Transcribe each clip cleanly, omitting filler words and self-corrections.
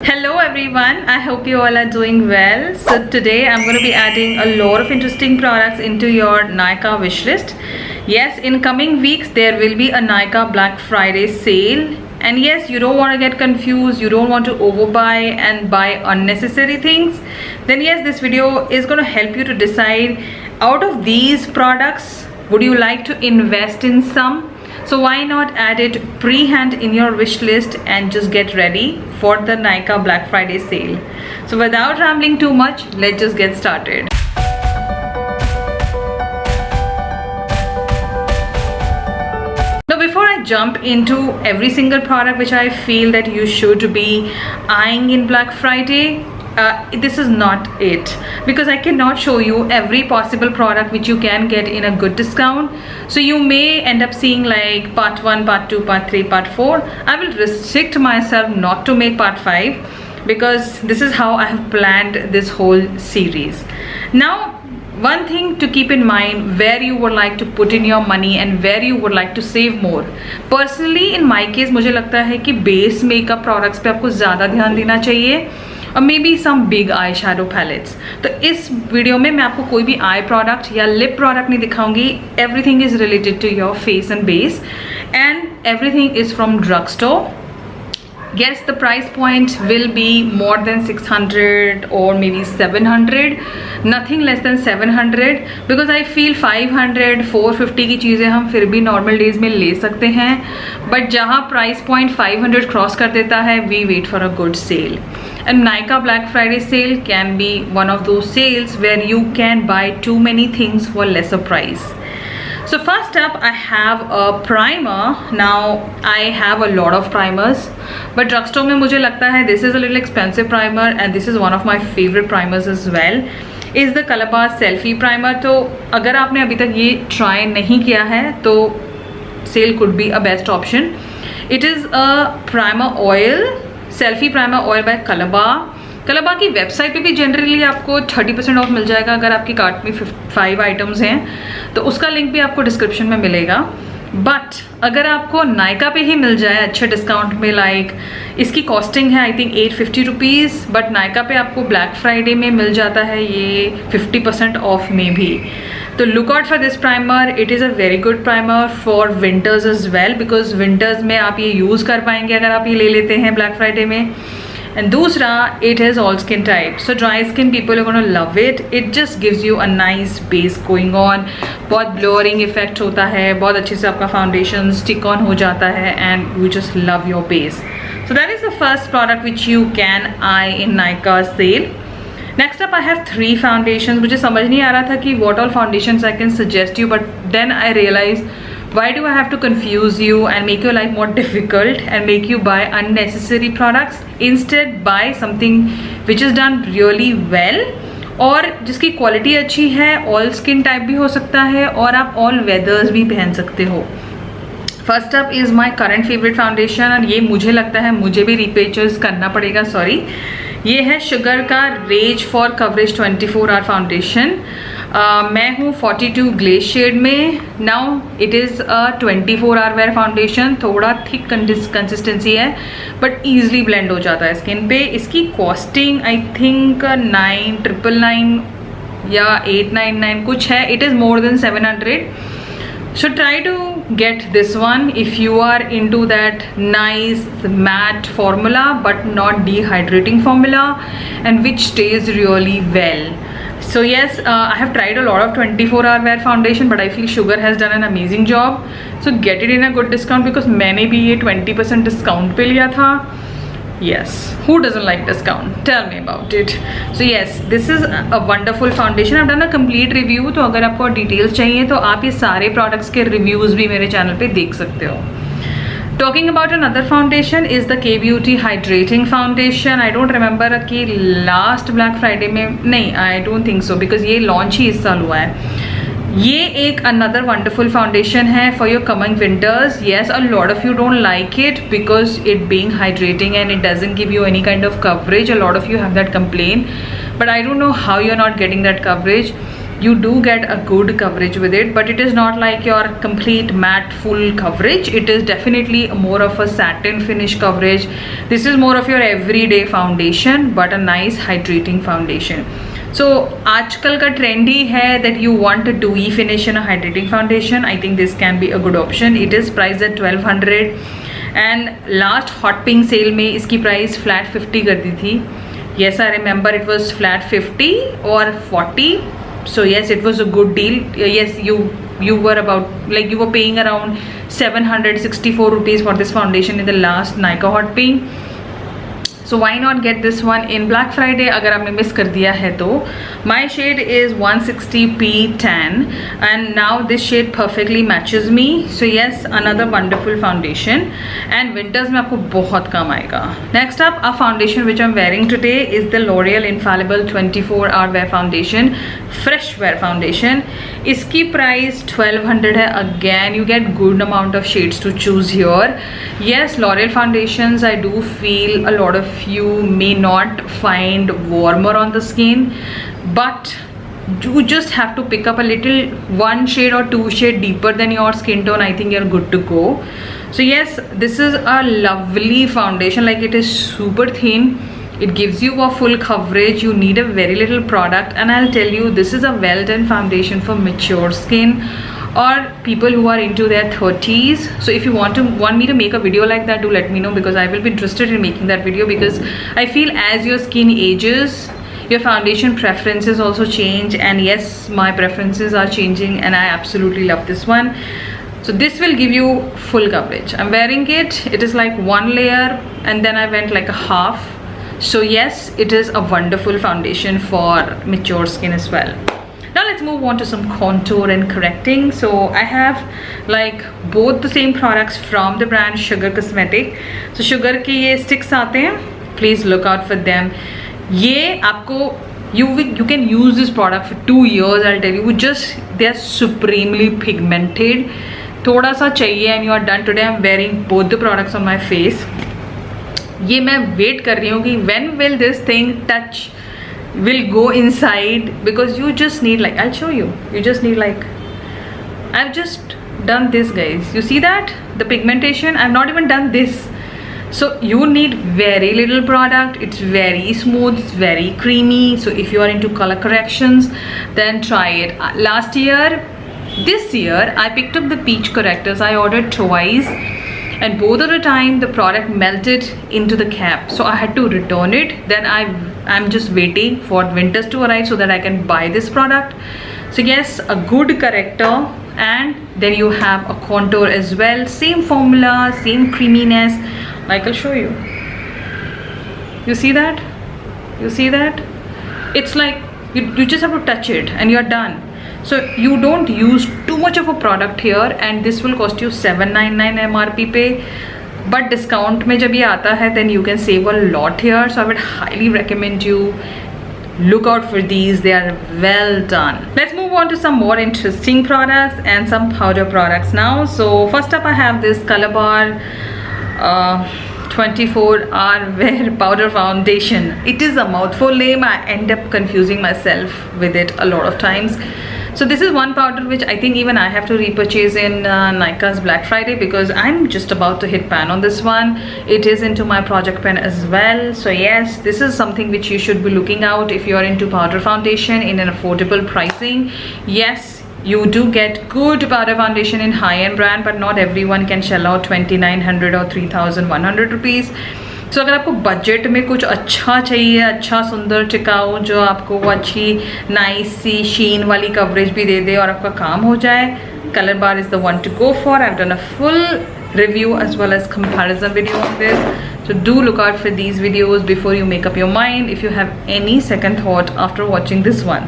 Hello everyone, I hope you all are doing well. So today I'm going to be adding a lot of interesting products into your Nykaa wishlist. Yes, in coming weeks there will be a Nykaa Black Friday sale. And yes, you don't want to get confused, you don't want to overbuy and buy unnecessary things. Then yes, this video is going to help you to decide out of these products, would you like to invest in some? So why not add it pre-hand in your wish list and just get ready for the Nykaa Black Friday sale. So without rambling too much, let's just get started. Now before I jump into every single product which I feel that you should be eyeing in Black Friday, this is not it, because I cannot show you every possible product which you can get in a good discount. So you may end up seeing like part 1, part 2, part 3, part 4. I will restrict myself not to make part 5 because this is how I have planned this whole series. Now one thing to keep in mind, where you would like to put in your money and where you would like to save more. Personally in my case मुझे लगता है कि base makeup products पे आपको ज़्यादा ध्यान देना चाहिए और may be some big eye shadow palettes. तो इस वीडियो में मैं आपको कोई भी आई प्रोडक्ट या लिप प्रोडक्ट नहीं दिखाऊंगी. Everything is related to your face and base and everything is from drug store. Yes, the price point will be more than 600 or maybe 700, nothing less than 700, because I feel 500 450 की चीज़ें हम फिर भी normal days में ले सकते हैं. But जहाँ प्राइस पॉइंट 500 क्रॉस कर देता है, we wait for a good sale. And Nykaa Black Friday sale can be one of those sales where you can buy too many things for lesser price. So first up I have a primer. Now I have a lot of primers, but drugstore में मुझे लगता है this is a little expensive primer and this is one of my favorite primers as well. Is the Kalabar Selfie Primer. तो अगर आपने अभी तक ये try नहीं किया है तो sale could be a best option. It is a primer oil, Selfie Primer Oil by Kalabar. Kolaba की वेबसाइट पे भी जनरली आपको 30% ऑफ मिल जाएगा अगर आपकी कार्ट में 5 आइटम्स हैं, तो उसका लिंक भी आपको डिस्क्रिप्शन में मिलेगा. बट अगर आपको नायका पे ही मिल जाए अच्छे डिस्काउंट में, लाइक इसकी कॉस्टिंग है I think 850 rupees, but Nykaa पे आपको ब्लैक फ्राइडे में मिल जाता है ये 50% ऑफ में भी. तो look out for this primer. It is a very good primer for winters is well, because winters में आप ये यूज़ कर पाएंगे अगर आप ये ले लेते हैं ब्लैक फ्राइडे में. And दूसरा, it is all skin type, so dry skin people are going to love it. It just gives you a nice base going on. बहुत blurring effect होता है, बहुत अच्छे से आपका foundation stick on हो जाता है and you just love your base. So that is the first product which you can eye in Nykaa sale. Next up I have 3 foundations. मुझे समझ नहीं आ रहा था कि what all foundations I can suggest you, but then I realized why do I have to confuse you and make your life more difficult and make you buy unnecessary products. Instead buy something which is done really well और जिसकी quality अच्छी है. All skin type भी हो सकता है और आप ऑल वेदर्स भी पहन सकते हो. First up is my current favourite foundation और ये मुझे लगता है मुझे भी रिपर्चेज करना पड़ेगा, सॉरी. ये है शुगर का rage for coverage 24 hour foundation. मैं हूँ 42 ग्लेज शेड में. Now it is a 24 hour wear foundation. थोड़ा थिक कंसिस्टेंसी है बट ईजिली ब्लेंड हो जाता है स्किन पे. इसकी कॉस्टिंग आई थिंक 999 या 899 कुछ है. It is more than 700. So try to get this one if you are into that nice matte formula but not dehydrating formula and which stays really well. So yes, I have tried a lot of 24 hour wear foundation but I feel Sugar has done an amazing job. So get it in a good discount because मैंने भी ये 20% discount पे लिया था. Yes, who doesn't like discount? Tell me about it. So yes, this is a wonderful foundation. I've done a complete review, तो अगर आपको details चाहिए तो आप ये सारे प्रोडक्ट्स के रिव्यूज़ भी मेरे चैनल पे देख सकते हो. Talking about another foundation is the K Beauty Hydrating Foundation. I don't remember कि last Black Friday में नहीं, I don't think so because ये launch ही इस साल हुआ है. ये एक another wonderful foundation है for your coming winters. Yes, a lot of you don't like it because it being hydrating and it doesn't give you any kind of coverage. A lot of you have that complaint, but I don't know how you're not getting that coverage. you do get a good coverage with it, but it is not like your complete matte full coverage. It is definitely more of a satin finish coverage. This is more of your everyday foundation, but a nice hydrating foundation. So आजकल का trend ही है that you want a dewy finish in a hydrating foundation. I think this can be a good option. It is priced at 1200 and last hot pink sale में इसकी price flat 50 कर दी थी. Yes, I remember it was flat 50 or 40. So yes, it was a good deal. Yes, you were about, like, you were paying around 764 rupees for this foundation in the last Nykaa hot pink. So why not get this one in Black Friday अगर आपने miss कर दिया है तो. My shade is 160p tan and now this shade perfectly matches me. So yes, another wonderful foundation and winters में आपको बहुत काम आएगा. Next up, a foundation which I'm wearing today is the L'Oreal Infallible 24 Hour Wear Foundation, Fresh Wear Foundation. इसकी price 1200 है. Again, you get good amount of shades to choose here. Yes, L'Oreal foundations, I do feel a lot of you may not find warmer on the skin, but you just have to pick up a little one shade or two shade deeper than your skin tone. I think you're good to go. So yes, this is a lovely foundation. Like, it is super thin, it gives you a full coverage, you need a very little product, and I'll tell you, this is a well done foundation for mature skin or people who are into their 30s. So if you want me to make a video like that, do let me know, because I will be interested in making that video, because I feel as your skin ages, your foundation preferences also change, and yes, my preferences are changing and I absolutely love this one. So this will give you full coverage. I'm wearing it, it is like one layer and then I went like a half. So yes, it is a wonderful foundation for mature skin as well. Now let's move on to some contour and correcting. So I have like both the same products from the brand Sugar Cosmetic. So Sugar के ये sticks आते हैं, please look out for them. ये आपको you can use this product for 2 years. I'll tell you, they are supremely pigmented. थोड़ा सा चाहिए and you are done. Today I'm wearing both the products on my face. ये मैं wait कर रही हूँ कि when will this thing touch, will go inside, because you just need, like, I'll show you, you just need, like, I've just done this, guys. You see that the pigmentation, I've not even done this. So you need very little product. It's very smooth, it's very creamy. So if you are into color corrections, then try it. This year I picked up the peach correctors. I ordered twice and both of the time the product melted into the cap, so I had to return it. Then I'm just waiting for winters to arrive so that I can buy this product. So yes, a good corrector, and then you have a contour as well. Same formula, same creaminess. Like, I'll show you. You see that? You see that? It's like you just have to touch it and you're done. So you don't use too much of a product here, and this will cost you 799 MRP पे, but discount में जब ये आता है then you can save a lot here. So I would highly recommend you look out for these. They are well done. Let's move on to some more interesting products and some powder products now. So first up I have this Calabar 24 Hour Wear Powder Foundation. It is a mouthful name. I end up confusing myself with it a lot of times. So this is one powder which I think even I have to repurchase in Nykaa's Black Friday, because I'm just about to hit pan on this one. It is into my project pen as well. So yes, this is something which you should be looking out if you are into powder foundation in an affordable pricing. Yes, you do get good powder foundation in high-end brand, but not everyone can shell out 2900 or 3100 rupees. So अगर आपको budget में कुछ अच्छा चाहिए, अच्छा सुंदर टिकाऊ, जो आपको वो अच्छी नाइस सी शीन वाली कवरेज भी दे दे और आपका काम हो जाए, Color Bar is the one to go for. I've done a full review as well as comparison video on this. So do look out for these videos before you make up your mind if you have any second thought after watching this one.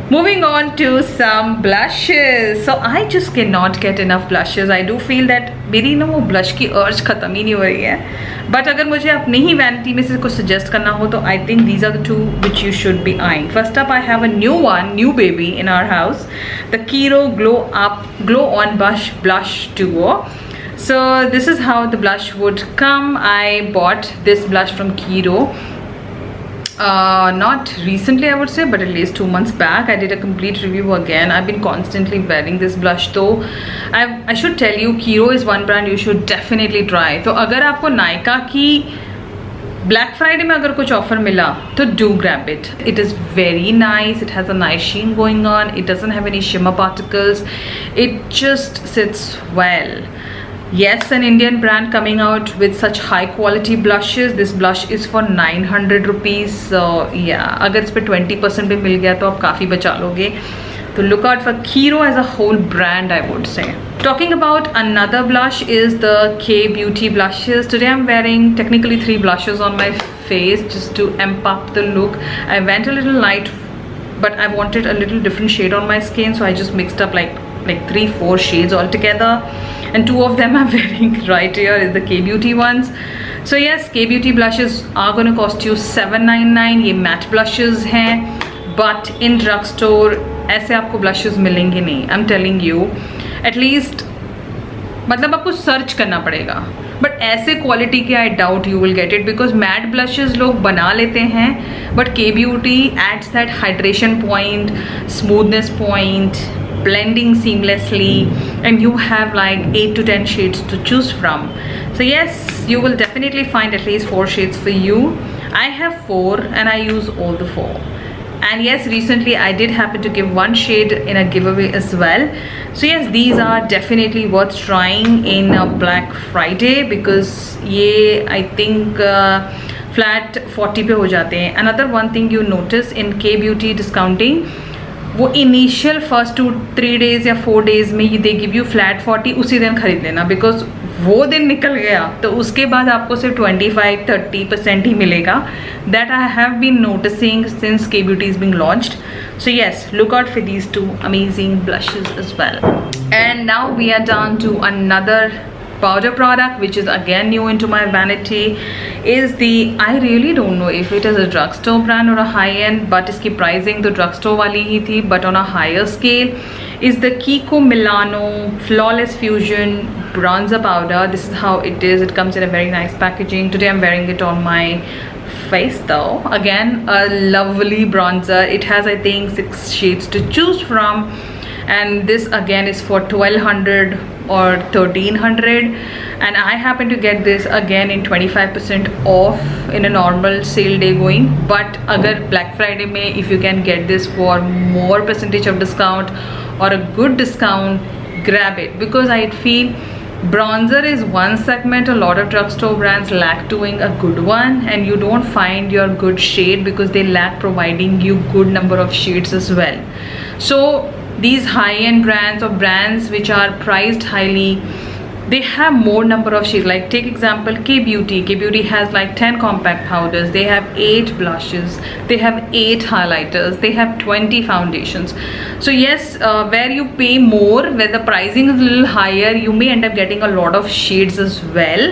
Moving on to some blushes. So I just cannot get enough blushes. I do feel that मेरी ना वो blush की urge ख़त्म ही नहीं हो रही है. But अगर मुझे अपनी ही vanity में से कुछ suggest करना हो तो I think these are the two which you should be eyeing. First up, I have a new baby in our house, the Kiro Glow On Blush Duo. So this is how the blush would come. I bought this blush from Kiro. Not recently I would say, but at least 2 months back I did a complete review again. I've been constantly wearing this blush though. I should tell you, Kiro is one brand you should definitely try. तो अगर आपको नायका की black Friday में अगर कुछ offer मिला तो do grab it. It is very nice. It has a nice sheen going on. It doesn't have any shimmer particles. It just sits well. Yes, an Indian brand coming out with such high quality blushes. This blush is for 900 rupees. So yeah, अगर इस पे 20% भी मिल गया तो आप काफ़ी बचा लोगे. So look out for Kiro as a whole brand, I would say. Talking about another blush is the K Beauty blushes. Today I'm wearing technically 3 blushes on my face just to amp up the look. I went a little light, but I wanted a little different shade on my skin, so I just mixed up like 3-4 shades all together, and 2 of them I'm wearing right here is the K Beauty ones. So yes, K Beauty blushes are going to cost you 799. ये matte blushes हैं, but in drugstore ऐसे आपको blushes मिलेंगे नहीं. I'm telling you, at least मतलब आपको search करना पड़ेगा, बट ऐसे क्वालिटी के I doubt you will get it, because matte blushes लोग बना लेते हैं, but Kay Beauty adds that hydration point, smoothness point, blending seamlessly, and you have like 8 to 10 shades to choose from. So yes, you will definitely find at least 4 shades for you. I have 4 and I use all the 4. And yes, recently I did happen to give 1 shade in a giveaway as well. So yes, these are definitely worth trying in Black Friday, because ye I think flat 40 पे हो जाते हैं. Another one thing you notice in K Beauty discounting, वो initial first 2-3 days या 4 days में ये they give you flat 40, उसी दिन खरीद लेना, बिकॉज वो दिन निकल गया तो उसके बाद आपको सिर्फ 25-30% ही मिलेगा. That I have been noticing since K beauty is being launched. So yes, look out for these 2 amazing blushes as well. And now we are down to another powder product which is again new into my vanity. Is the, I really don't know if it is a drugstore brand or a high-end, but इसकी pricing तो drugstore वाली ही थी, but on a higher scale, is the Kiko Milano Flawless Fusion bronzer powder. This is how it is. It comes in a very nice packaging. Today I'm wearing it on my face though. Again, a lovely bronzer. It has I think 6 shades to choose from, and this again is for 1200 or 1300, and I happen to get this again in 25% off in a normal sale day going. But agar Black Friday mein, if you can get this for more percentage of discount or a good discount, grab it, because I feel bronzer is one segment a lot of drugstore brands lack doing a good one, and you don't find your good shade because they lack providing you good number of shades as well. So these high-end brands or brands which are priced highly, they have more number of shades. Like take example K Beauty. K Beauty has like 10 compact powders, they have 8 blushes, they have 8 highlighters, they have 20 foundations. So yes, where you pay more, where the pricing is a little higher, you may end up getting a lot of shades as well.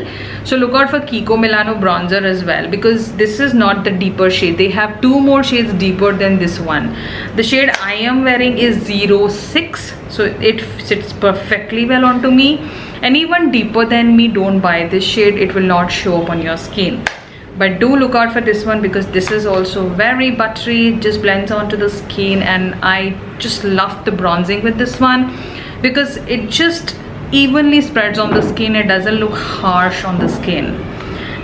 So look out for Kiko Milano bronzer as well, because this is not the deeper shade. They have 2 more shades deeper than this one. The shade I am wearing is 06, so it sits perfectly well onto me. And even deeper than me, don't buy this shade, it will not show up on your skin. But do look out for this one, because this is also very buttery. It just blends onto the skin, and I just love the bronzing with this one, because it just evenly spreads on the skin. It doesn't look harsh on the skin.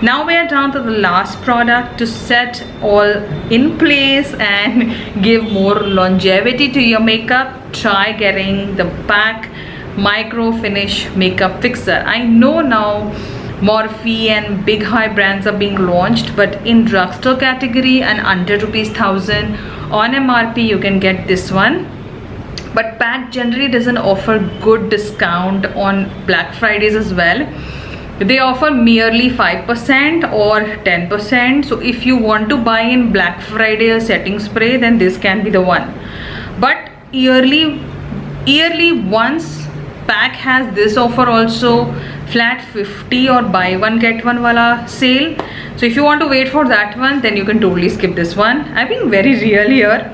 Now we are down to the last product to set all in place and give more longevity to your makeup. Try getting the PAC Micro Finish Makeup Fixer. I know now Morphe and big high brands are being launched, but in drugstore category and under ₹1000 on MRP you can get this one. But PAC generally doesn't offer good discount on Black Fridays as well. They offer merely 5% or 10%. So if you want to buy in Black Friday a setting spray, then this can be the one. But yearly once PAC has this offer also, flat 50 or buy one get one wala sale. So if you want to wait for that one, then you can totally skip this one. I'm being very real here.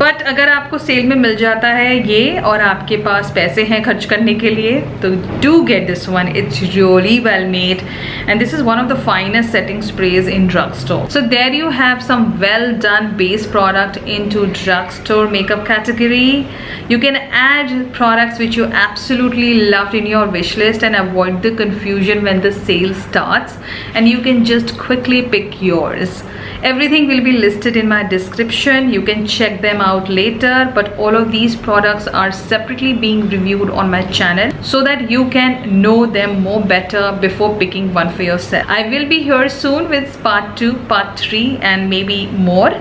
But अगर आपको cell में मिल जाता है ये और आपके पास पैसे हैं खर्च करने के लिए, तो do get this one. It's really well made and this is one of the finest setting sprays in drugstore. So there you have some well done base product into drugstore makeup category. You can add products which you absolutely loved in your wish list and avoid the confusion when the sale starts, and you can just quickly pick yours. Everything will be listed in my description. You can check them out later, but all of these products are separately being reviewed on my channel so that you can know them more better before picking one for yourself. I will be here soon with part 2, part 3 and maybe more.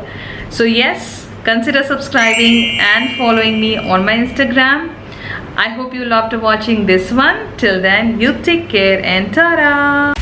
So yes, consider subscribing and following me on my Instagram. I hope you loved watching this one. Till then, you take care and ta-da!